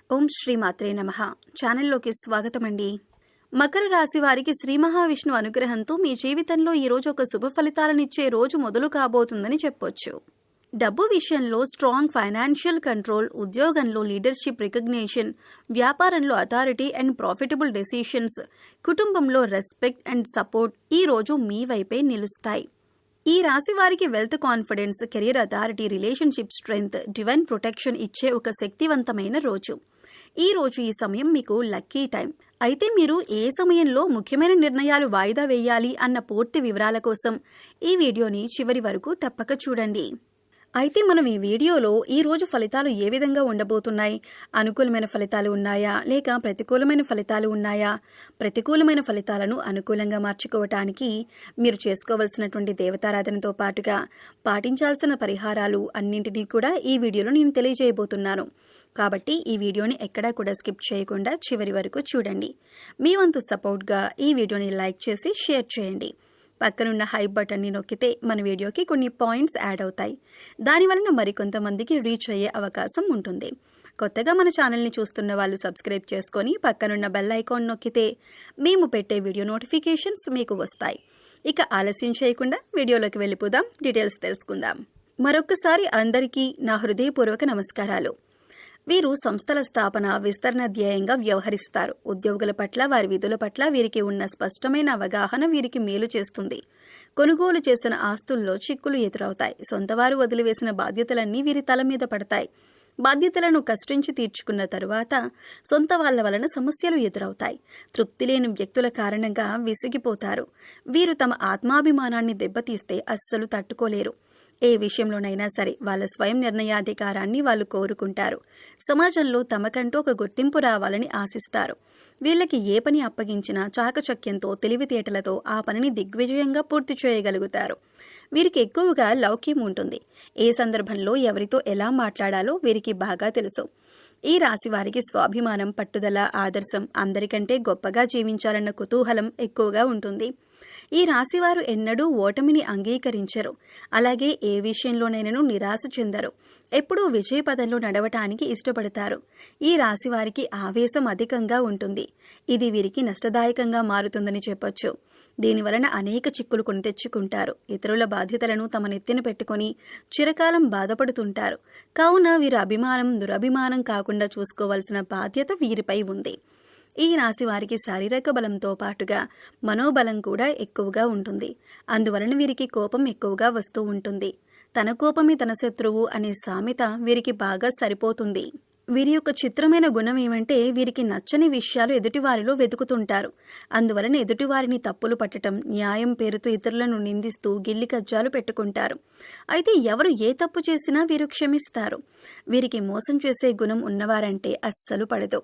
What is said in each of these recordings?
ఓం శ్రీ మాత్రే నమః. ఛానల్లోకి స్వాగతమండి. మకర రాశి వారికి శ్రీ మహావిష్ణు అనుగ్రహంతో మీ జీవితంలో ఈ రోజు ఒక శుభ ఫలితాలనిచ్చే రోజు మొదలు కాబోతుందని చెప్పొచ్చు. డబ్బు విషయంలో స్ట్రాంగ్ ఫైనాన్షియల్ కంట్రోల్, ఉద్యోగంలో లీడర్షిప్ రికగ్నిషన్, వ్యాపారంలో అథారిటీ అండ్ ప్రాఫిటబుల్ డెసిషన్స్, కుటుంబంలో రెస్పెక్ట్ అండ్ సపోర్ట్ ఈ రోజు మీ వైపే నిలుస్తాయి. ఈ రాశి వారికి wealth confidence, career authority, relationship strength, divine protection ఇచ్చే ఒక శక్తివంతమైన రోజు. ఈ రోజు ఈ సమయం మీకు లక్కీ టైం. అయితే మీరు ఏ సమయంలో ముఖ్యమైన నిర్ణయాలు వాయిదా వేయాలి అన్న పూర్తి వివరాల కోసం ఈ వీడియోని చివరి వరకు తప్పక చూడండి. అయితే మనం ఈ వీడియోలో ఈ రోజు ఫలితాలు ఏ విధంగా ఉండబోతున్నాయి, అనుకూలమైన ఫలితాలు ఉన్నాయా లేక ప్రతికూలమైన ఫలితాలు ఉన్నాయా, ప్రతికూలమైన ఫలితాలను అనుకూలంగా మార్చుకోవటానికి మీరు చేసుకోవాల్సినటువంటి దేవతారాధనతో పాటుగా పాటించాల్సిన పరిహారాలు అన్నింటినీ కూడా ఈ వీడియోలో నేను తెలియజేయబోతున్నాను. కాబట్టి ఈ వీడియోని ఎక్కడా కూడా స్కిప్ చేయకుండా చివరి వరకు చూడండి. మీ వంతు సపోర్ట్గా ఈ వీడియోని లైక్ చేసి షేర్ చేయండి. పక్కనున్న హైప్ బటన్ని నొక్కితే మన వీడియోకి కొన్ని పాయింట్స్ యాడ్ అవుతాయి. దానివలన మరికొంతమందికి రీచ్ అయ్యే అవకాశం ఉంటుంది. కొత్తగా మన ఛానల్ని చూస్తున్న వాళ్ళు సబ్స్క్రైబ్ చేసుకొని పక్కనున్న బెల్ ఐకాన్ నొక్కితే మేము పెట్టే వీడియో నోటిఫికేషన్స్ మీకు వస్తాయి. ఇక ఆలస్యం చేయకుండా వీడియోలోకి వెళ్ళిపోదాం, డీటెయిల్స్ తెలుసుకుందాం. మరొకసారి అందరికీ నా హృదయపూర్వక నమస్కారాలు. వీరు సంస్థల స్థాపన, విస్తరణ ధ్యేయంగా వ్యవహరిస్తారు. ఉద్యోగుల పట్ల, వారి విధుల పట్ల వీరికి ఉన్న స్పష్టమైన అవగాహన వీరికి మేలు చేస్తుంది. కొనుగోలు చేసిన ఆస్తుల్లో చిక్కులు ఎదురవుతాయి. సొంతవారు వదిలివేసిన బాధ్యతలన్నీ వీరి తల మీద పడతాయి. బాధ్యతలను కష్టించి తీర్చుకున్న తరువాత సొంత వాళ్ల వలన సమస్యలు ఎదురవుతాయి. తృప్తి లేని వ్యక్తుల కారణంగా విసిగిపోతారు. వీరు తమ ఆత్మాభిమానాన్ని దెబ్బతీస్తే అస్సలు తట్టుకోలేరు. ఏ విషయంలోనైనా సరే వాళ్ళ స్వయం నిర్ణయాధికారాన్ని వాళ్ళు కోరుకుంటారు. సమాజంలో తమకంటూ ఒక గుర్తింపు రావాలని ఆశిస్తారు. వీళ్ళకి ఏ పని అప్పగించినా చాకచక్యంతో, తెలివితేటలతో ఆ పనిని దిగ్విజయంగా పూర్తి చేయగలుగుతారు. వీరికి ఎక్కువగా లౌక్యం ఉంటుంది. ఏ సందర్భంలో ఎవరితో ఎలా మాట్లాడాలో వీరికి బాగా తెలుసు. ఈ రాశి వారికి స్వాభిమానం, పట్టుదల, ఆదర్శం, అందరికంటే గొప్పగా జీవించాలన్న కుతూహలం ఎక్కువగా ఉంటుంది. ఈ రాశివారు ఎన్నడూ ఓటమిని అంగీకరించరు. అలాగే ఏ విషయంలోనైనా నిరాశ చెందరు. ఎప్పుడూ విజయ పదంలో నడవటానికి ఇష్టపడతారు. ఈ రాశి వారికి ఆవేశం అధికంగా ఉంటుంది. ఇది వీరికి నష్టదాయకంగా మారుతుందని చెప్పొచ్చు. దీనివలన అనేక చిక్కులు కొని తెచ్చుకుంటారు. ఇతరుల బాధ్యతలను తమ నెత్తిన పెట్టుకుని చిరకాలం బాధపడుతుంటారు. కావున వీరు అభిమానం, దురభిమానం కాకుండా చూసుకోవాల్సిన బాధ్యత వీరిపై ఉంది. ఈ రాశి వారికి శారీరక బలంతో పాటుగా మనోబలం కూడా ఎక్కువగా ఉంటుంది. అందువలన వీరికి కోపం ఎక్కువగా వస్తూ ఉంటుంది. తన కోపమే తన శత్రువు అనే సామెత వీరికి బాగా సరిపోతుంది. వీరి యొక్క చిత్రమైన గుణం ఏమంటే వీరికి నచ్చని విషయాలు ఎదుటివారిలో వెతుకుతుంటారు. అందువలన ఎదుటివారిని తప్పులు పట్టడం, న్యాయం పేరుతో ఇతరులను నిందిస్తూ గిల్లి కజ్జాలు పెట్టుకుంటారు. అయితే ఎవరు ఏ తప్పు చేసినా వీరు క్షమిస్తారు. వీరికి మోసం చేసే గుణం ఉన్నవారంటే అస్సలు పడదు.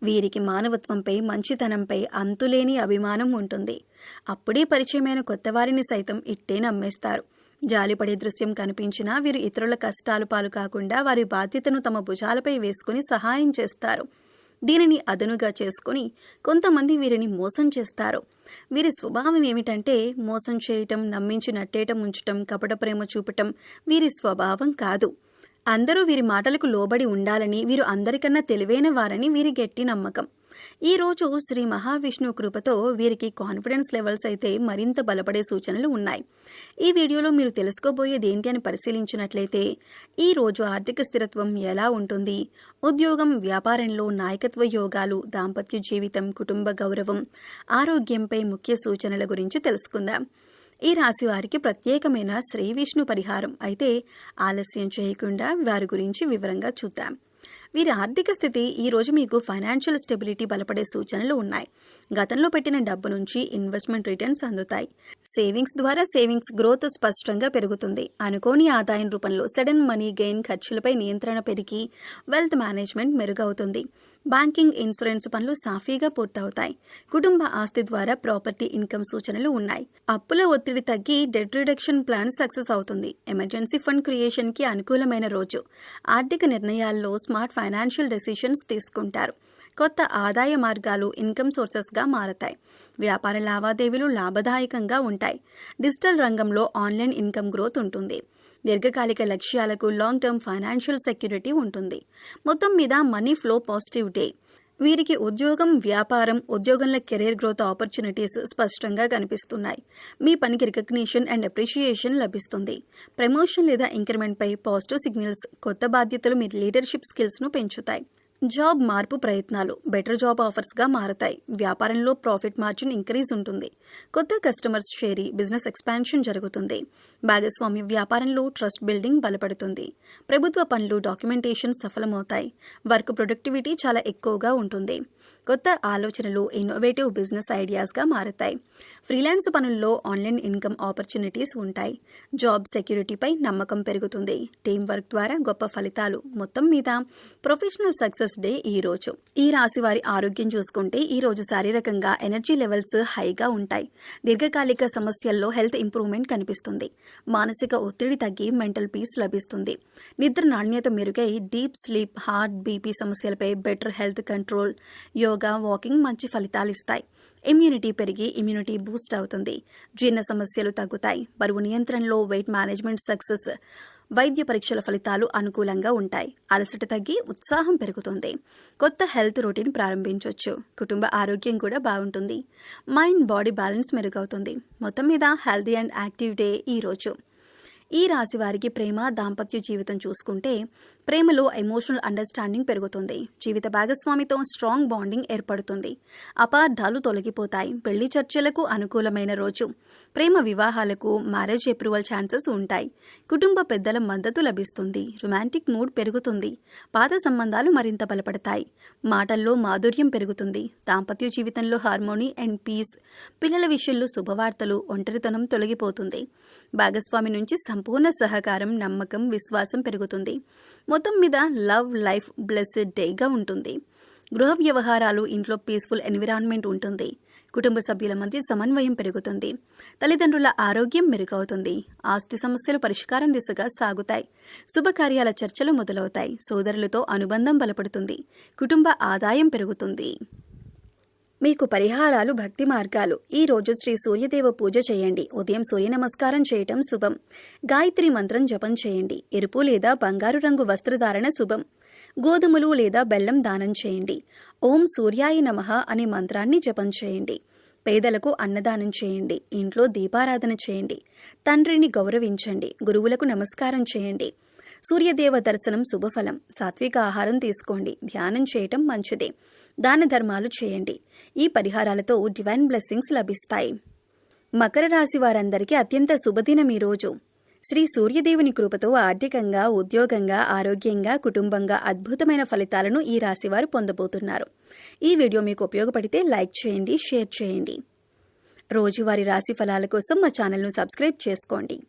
వీరికి మానవత్వంపై, మంచితనంపై అంతులేని అభిమానం ఉంటుంది. అప్పుడే పరిచయమైన కొత్త వారిని సైతం ఇట్టే నమ్మేస్తారు. జాలిపడే దృశ్యం కనిపించినా వీరు ఇతరుల కష్టాలు పాలు కాకుండా వారి బాధ్యతను తమ భుజాలపై వేసుకుని సహాయం చేస్తారు. దీనిని అదనుగా చేసుకుని కొంతమంది వీరిని మోసం చేస్తారు. వీరి స్వభావం ఏమిటంటే మోసం చేయటం, నమ్మించి నట్టేయటం, ఉంచటం, కపట ప్రేమ చూపటం వీరి స్వభావం కాదు. అందరూ వీరి మాటలకు లోబడి ఉండాలని, వీరు అందరికన్నా తెలివైన వారని వీరి గట్టి నమ్మకం. ఈ రోజు శ్రీ మహావిష్ణు కృపతో వీరికి కాన్ఫిడెన్స్ లెవెల్స్ అయితే మరింత బలపడే సూచనలు ఉన్నాయి. ఈ వీడియోలో మీరు తెలుసుకోబోయేది ఏంటి అని పరిశీలించినట్లయితే ఈ రోజు ఆర్థిక స్థిరత్వం ఎలా ఉంటుంది, ఉద్యోగం, వ్యాపారంలో నాయకత్వ యోగాలు, దాంపత్య జీవితం, కుటుంబ గౌరవం, ఆరోగ్యంపై ముఖ్య సూచనల గురించి తెలుసుకుందాం. ఈ రాశి వారికి ప్రత్యేకమైన శ్రీ విష్ణు పరిహారం అయితే ఆలస్యం చేయకుండా వారి గురించి వివరంగా చూద్దాం. వీరి ఆర్థిక స్థితి ఈ రోజు మీకు ఫైనాన్షియల్ స్టెబిలిటీ బలపడే సూచనలు ఉన్నాయి. గతంలో పెట్టిన డబ్బు నుంచి ఇన్వెస్ట్మెంట్ రిటర్న్స్ అందుతాయి. సేవింగ్స్ ద్వారా సేవింగ్స్ గ్రోత్ స్పష్టంగా పెరుగుతుంది. అనుకోని ఆదాయం రూపంలో సడన్ మనీ గెయిన్, ఖర్చులపై నియంత్రణ పెరిగి వెల్త్ మేనేజ్మెంట్ మెరుగవుతుంది. బ్యాంకింగ్, ఇన్సూరెన్స్ పనులు సాఫీగా పూర్తవుతాయి. కుటుంబ ఆస్తి ద్వారా ప్రాపర్టీ ఇన్కమ్ సూచనలు ఉన్నాయి. అప్పుల ఒత్తిడి తగ్గి డెట్ రిడక్షన్ ప్లాన్ సక్సెస్ అవుతుంది. ఎమర్జెన్సీ ఫండ్ క్రియేషన్ కి అనుకూలమైన రోజు. ఆర్థిక నిర్ణయాల్లో స్మార్ట్ ఫైనాన్షియల్ డెసిషన్స్ తీసుకుంటారు. కొత్త ఆదాయ మార్గాలు ఇన్కమ్ సోర్సెస్గా మారతాయి. వ్యాపార లావాదేవీలు లాభదాయకంగా ఉంటాయి. డిజిటల్ రంగంలో ఆన్లైన్ ఇన్కమ్ గ్రోత్ ఉంటుంది. దీర్ఘకాలిక లక్ష్యాలకు లాంగ్ టర్మ్ ఫైనాన్షియల్ సెక్యూరిటీ ఉంటుంది. మొత్తం మీద మనీ ఫ్లో పాజిటివ్ డే. వీరికి ఉద్యోగం, వ్యాపారం, ఉద్యోగంలో కెరీర్ గ్రోత్ ఆపర్చునిటీస్ స్పష్టంగా కనిపిస్తున్నాయి. మీ పనికి రికగ్నిషన్ అండ్ అప్రిషియేషన్ లభిస్తుంది. ప్రమోషన్ లేదా ఇంక్రిమెంట్పై పాజిటివ్ సిగ్నల్స్. కొత్త బాధ్యతలు మీ లీడర్షిప్ స్కిల్స్ను పెంచుతాయి. జాబ్ మార్పు ప్రయత్నాలు బెటర్ జాబ్ ఆఫర్స్గా మారతాయి. వ్యాపారంలో ప్రాఫిట్ మార్జిన్ ఇంక్రీజ్ ఉంటుంది. కొత్త కస్టమర్స్ చేరి బిజినెస్ ఎక్స్పాన్షన్ జరుగుతుంది. భాగస్వామ్య వ్యాపారంలో ట్రస్ట్ బిల్డింగ్ బలపడుతుంది. ప్రభుత్వ పనులు, డాక్యుమెంటేషన్ సఫలమవుతాయి. వర్క్ ప్రొడక్టివిటీ చాలా ఎక్కువగా ఉంటుంది. కొత్త ఆలోచనలు ఇన్నోవేటివ్ బిజినెస్ ఐడియాస్గా మారతాయి. ఫ్రీలాన్స్ పనుల్లో ఆన్లైన్ ఇన్కమ్ ఆపర్చునిటీస్ ఉంటాయి. జాబ్ సెక్యూరిటీపై నమ్మకం పెరుగుతుంది. టీం వర్క్ ద్వారా గొప్ప ఫలితాలు. మొత్తం మీద ప్రొఫెషనల్ సక్సెస్ డే ఈ రోజు. ఈ రాశి వారి ఆరోగ్యం చూసుకుంటే ఈ రోజు శారీరకంగా ఎనర్జీ లెవెల్స్ హైగా ఉంటాయి. దీర్ఘకాలిక సమస్యల్లో హెల్త్ ఇంప్రూవ్మెంట్ కనిపిస్తుంది. మానసిక ఒత్తిడి తగ్గి మెంటల్ పీస్ లభిస్తుంది. నిద్ర నాణ్యత మెరుగై డీప్ స్లీప్, హార్ట్, బీపీ సమస్యలపై better health control. Yoga, walking మంచి ఫలితాలు ఇస్తాయి. ఇమ్యూనిటీ పెరిగి ఇమ్యూనిటీ బూస్ట్ అవుతుంది. జీర్ణ సమస్యలు తగ్గుతాయి. బరువు నియంత్రణలో వెయిట్ మేనేజ్మెంట్ సక్సెస్. వైద్య పరీక్షల ఫలితాలు అనుకూలంగా ఉంటాయి. అలసట తగ్గి ఉత్సాహం పెరుగుతుంది. కొత్త హెల్త్ రొటీన్ ప్రారంభించవచ్చు. కుటుంబ ఆరోగ్యం కూడా బాగుంటుంది. మైండ్, బాడీ బ్యాలెన్స్ మెరుగవుతుంది. మొత్తం మీద హెల్తీ అండ్ యాక్టివ్ డే ఈ రోజు. ఈ రాశి వారికి ప్రేమ, దాంపత్య జీవితం చూసుకుంటే ప్రేమలో ఎమోషనల్ అండర్స్టాండింగ్ పెరుగుతుంది. జీవిత భాగస్వామితో స్ట్రాంగ్ బాండింగ్ ఏర్పడుతుంది. అపార్థాలు తొలగిపోతాయి. పెళ్లి చర్చలకు అనుకూలమైన రోజు. ప్రేమ వివాహాలకు మ్యారేజ్ అప్రూవల్ ఛాన్సెస్ ఉంటాయి. కుటుంబ పెద్దల మద్దతు లభిస్తుంది. రొమాంటిక్ మూడ్ పెరుగుతుంది. పాత సంబంధాలు మరింత బలపడతాయి. మాటల్లో మాధుర్యం పెరుగుతుంది. దాంపత్య జీవితంలో హార్మోనీ అండ్ పీస్. పిల్లల విషయంలో శుభవార్తలు. ఒంటరితనం తొలగిపోతుంది. భాగస్వామి నుంచి సంపూర్ణ సహకారం, నమ్మకం, విశ్వాసం పెరుగుతుంది. మొత్తం మీద లవ్ లైఫ్ బ్లెస్డ్ డేగా ఉంటుంది. గృహ వ్యవహారాలు, ఇంట్లో పీస్ఫుల్ ఎన్విరాన్మెంట్ ఉంటుంది. కుటుంబ సభ్యుల మధ్య సమన్వయం పెరుగుతుంది. తల్లిదండ్రుల ఆరోగ్యం మెరుగవుతుంది. ఆస్తి సమస్యలు పరిష్కారం దిశగా సాగుతాయి. శుభకార్యాల చర్చలు మొదలవుతాయి. సోదరులతో అనుబంధం బలపడుతుంది. కుటుంబ ఆదాయం పెరుగుతుంది. మీకు పరిహారాలు, భక్తి మార్గాలు. ఈ రోజు శ్రీ సూర్యదేవ పూజ చేయండి. ఉదయం సూర్య నమస్కారం చేయటం శుభం. గాయత్రి మంత్రం జపం చేయండి. ఎరుపు లేదా బంగారు రంగు వస్త్రధారణ శుభం. గోధుమలు లేదా బెల్లం దానం చేయండి. ఓం సూర్యాయ నమః అనే మంత్రాన్ని జపం చేయండి. పేదలకు అన్నదానం చేయండి. ఇంట్లో దీపారాధన చేయండి. తండ్రిని గౌరవించండి. గురువులకు నమస్కారం చేయండి. సూర్యదేవ దర్శనం శుభఫలం. సాత్విక ఆహారం తీసుకోండి. ధ్యానం చేయటం మంచిదే. దాన ధర్మాలు చేయండి. ఈ పరిహారాలతో డివైన్ బ్లెస్సింగ్స్ లభిస్తాయి. మకర రాశి వారందరికీ అత్యంత శుభదినం ఈ రోజు. శ్రీ సూర్యదేవుని కృపతో ఆర్థికంగా, ఉద్యోగంగా, ఆరోగ్యంగా, కుటుంబంగా అద్భుతమైన ఫలితాలను ఈ రాశివారు పొందబోతున్నారు. ఈ వీడియో మీకు ఉపయోగపడితే లైక్ చేయండి, షేర్ చేయండి. రోజువారీ రాశి ఫలాల కోసం మా ఛానల్ను సబ్స్క్రైబ్ చేసుకోండి.